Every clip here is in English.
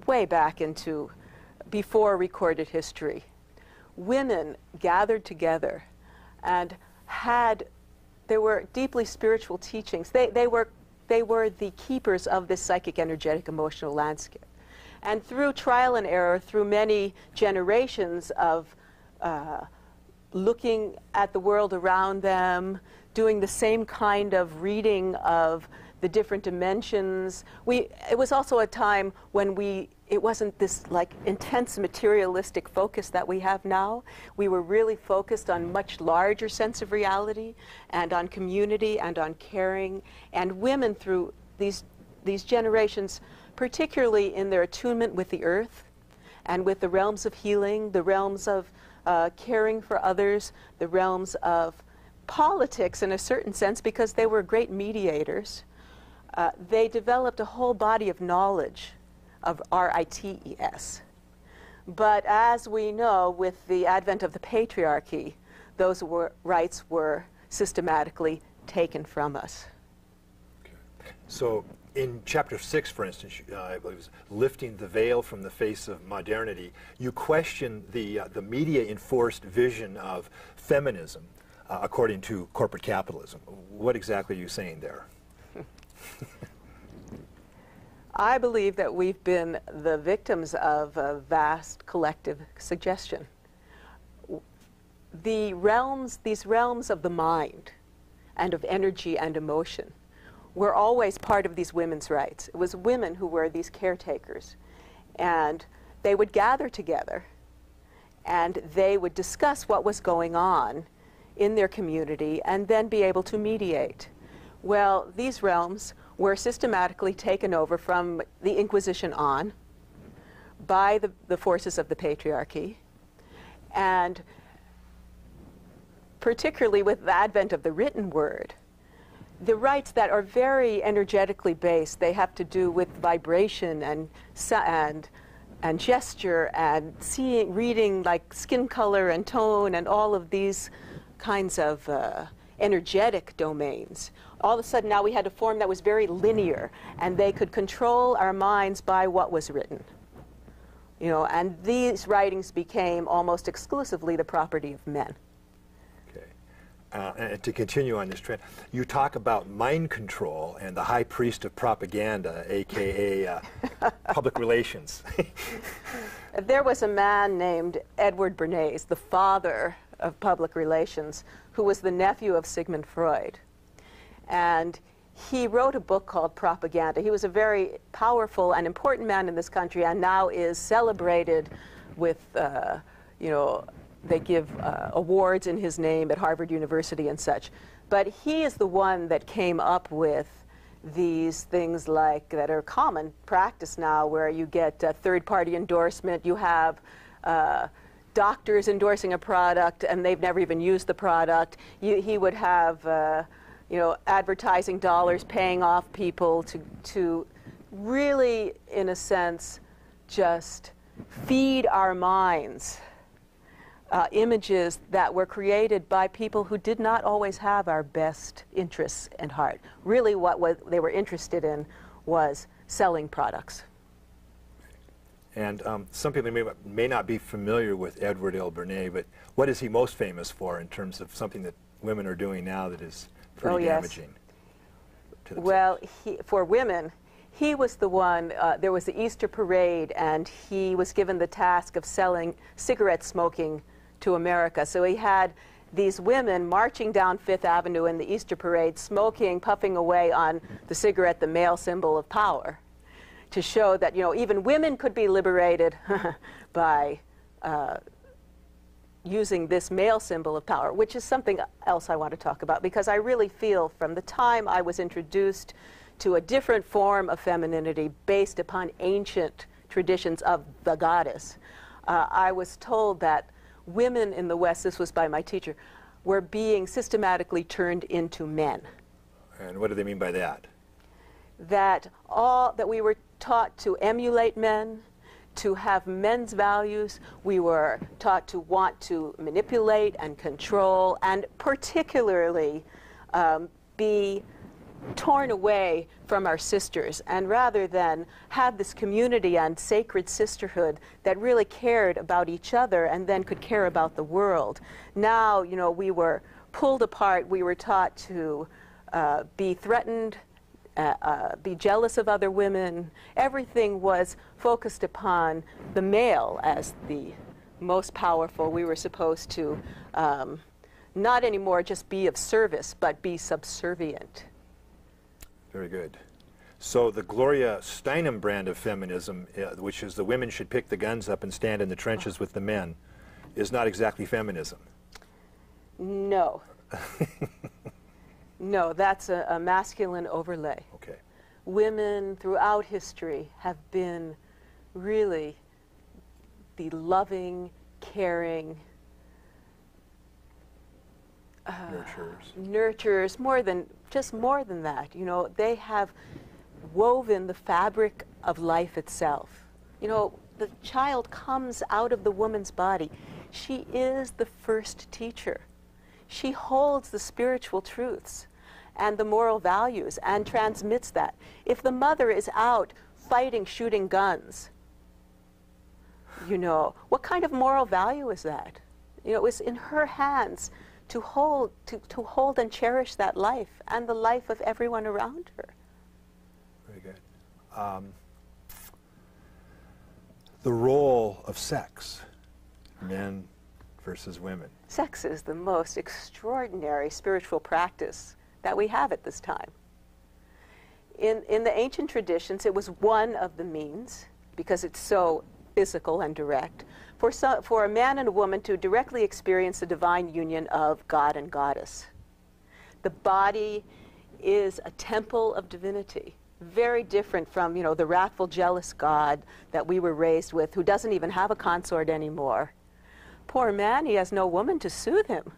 way back into before recorded history, women gathered together and there were deeply spiritual teachings. They were the keepers of this psychic, energetic, emotional landscape. And through trial and error, through many generations of looking at the world around them, doing the same kind of reading of the different dimensions. It was also a time when it wasn't this like intense materialistic focus that we have now. We were really focused on much larger sense of reality and on community and on caring. And women through these generations, particularly in their attunement with the earth and with the realms of healing, the realms of caring for others, the realms of politics in a certain sense, because they were great mediators. They developed a whole body of knowledge of rites. But as we know, with the advent of the patriarchy, those rights were systematically taken from us. Okay. So in chapter 6, for instance, I believe it was lifting the veil from the face of modernity, you question the media-enforced vision of feminism according to corporate capitalism. What exactly are you saying there? I believe that we've been the victims of a vast collective suggestion. These realms of the mind and of energy and emotion were always part of these women's rights. It was women who were these caretakers. And they would gather together and they would discuss what was going on in their community and then be able to mediate. Well, these realms were systematically taken over from the Inquisition on by the forces of the patriarchy. And particularly with the advent of the written word, the rites that are very energetically based, they have to do with vibration and gesture and seeing, reading like skin color and tone and all of these kinds of energetic domains. All of a sudden now we had a form that was very linear, and they could control our minds by what was written. You know, and these writings became almost exclusively the property of men. And to continue on this trend, you talk about mind control and the high priest of propaganda, a.k.a. Public relations. There was a man named Edward Bernays, the father of public relations, who was the nephew of Sigmund Freud. And he wrote a book called Propaganda. He was a very powerful and important man in this country, and now is celebrated with, you know, they give awards in his name at Harvard University and such. But he is the one that came up with these things like that are common practice now, where you get third-party endorsement, you have doctors endorsing a product and they've never even used the product. He would have you know, advertising dollars paying off people to really, in a sense, just feed our minds images that were created by people who did not always have our best interests at heart. Really what they were interested in was selling products. And some people may not be familiar with Edward L. Bernays, but what is he most famous for in terms of something that women are doing now that is pretty damaging to themselves? Well, for women, he was the one, there was the Easter parade, and he was given the task of selling cigarette smoking to America. So he had these women marching down Fifth Avenue in the Easter parade, smoking, puffing away on the cigarette, the male symbol of power, to show that, you know, even women could be liberated by using this male symbol of power, which is something else I want to talk about, because I really feel from the time I was introduced to a different form of femininity based upon ancient traditions of the goddess, I was told that women in the West, this was by my teacher, were being systematically turned into men. And what do they mean by that? That we were taught to emulate men, to have men's values. We were taught to want to manipulate and control, and particularly be torn away from our sisters, and rather than have this community and sacred sisterhood that really cared about each other and then could care about the world, now, you know, we were pulled apart. We were taught to be threatened, be jealous of other women. Everything was focused upon the male as the most powerful. We were supposed to not anymore just be of service, but be subservient. Very good. So the Gloria Steinem brand of feminism, which is the women should pick the guns up and stand in the trenches with the men, is not exactly feminism. No. No, that's a masculine overlay. Okay. Women throughout history have been really the loving, caring, nurturers, more than that. You know, they have woven the fabric of life itself. You know, the child comes out of the woman's body. She is the first teacher. She holds the spiritual truths and the moral values and transmits that. If the mother is out fighting, shooting guns, you know, what kind of moral value is that? You know, it's in her hands to hold and cherish that life and the life of everyone around her. Very good. The role of sex, men versus women. Sex is the most extraordinary spiritual practice that we have at this time. In the ancient traditions, it was one of the means, because it's so physical and direct, for a man and a woman to directly experience the divine union of God and goddess. The body is a temple of divinity, very different from, you know, the wrathful, jealous God that we were raised with, who doesn't even have a consort anymore. Poor man, he has no woman to soothe him.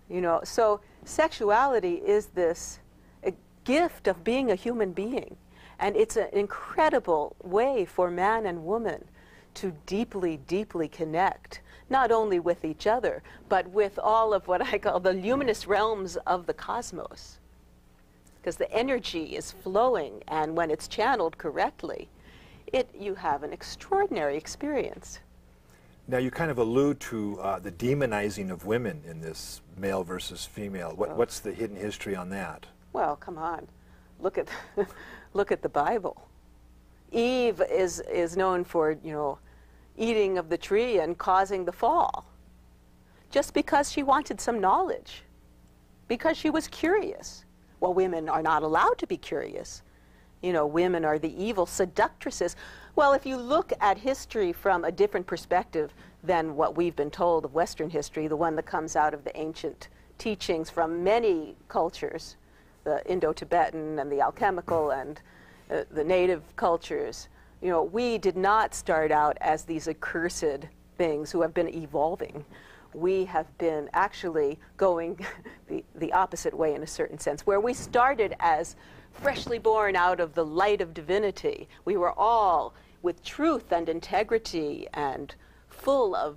You know, so sexuality is this a gift of being a human being. And it's an incredible way for man and woman to deeply, deeply connect, not only with each other, but with all of what I call the luminous realms of the cosmos. Because the energy is flowing, and when it's channeled correctly, you have an extraordinary experience. Now you kind of allude to the demonizing of women in this male versus female. What's the hidden history on that? Well, come on. Look at look at the Bible. Eve is known for, you know, eating of the tree and causing the fall. Just because she wanted some knowledge. Because she was curious. Well, women are not allowed to be curious. You know, women are the evil seductresses. Well, if you look at history from a different perspective than what we've been told of Western history, the one that comes out of the ancient teachings from many cultures, the Indo-Tibetan and the alchemical and the native cultures, you know, we did not start out as these accursed things who have been evolving. We have been actually going the opposite way in a certain sense, where we started as freshly born out of the light of divinity. We were all with truth and integrity and full of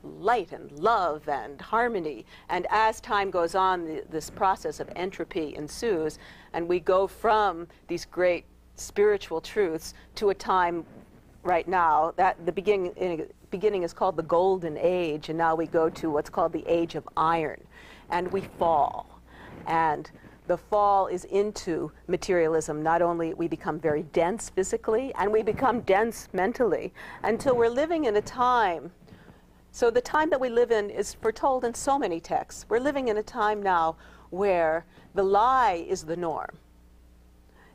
light and love and harmony. And as time goes on, this process of entropy ensues, and we go from these great spiritual truths to a time right now that the beginning is called the Golden Age, and now we go to what's called the Age of Iron, and we fall. And the fall is into materialism. Not only we become very dense physically, and we become dense mentally, until we're living in a time. So the time that we live in is foretold in so many texts. We're living in a time now where the lie is the norm.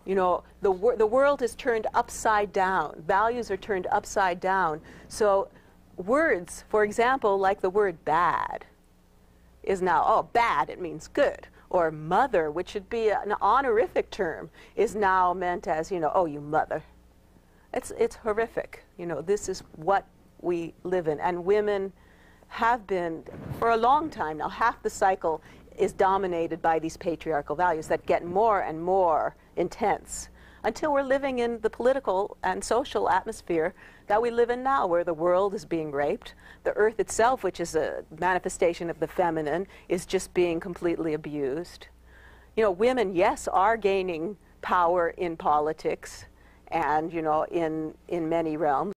You know, the world is turned upside down. Values are turned upside down. So words, for example, like the word bad, is now, oh, bad, it means good. Or mother, which should be an honorific term, is now meant as, you know, oh, you mother. It's horrific. You know, this is what we live in. And women have been, for a long time now, half the cycle is dominated by these patriarchal values that get more and more intense until we're living in the political and social atmosphere that we live in now, where the world is being raped. The earth itself, which is a manifestation of the feminine, is just being completely abused. you know, women, yes, are gaining power in politics and, you know, in many realms.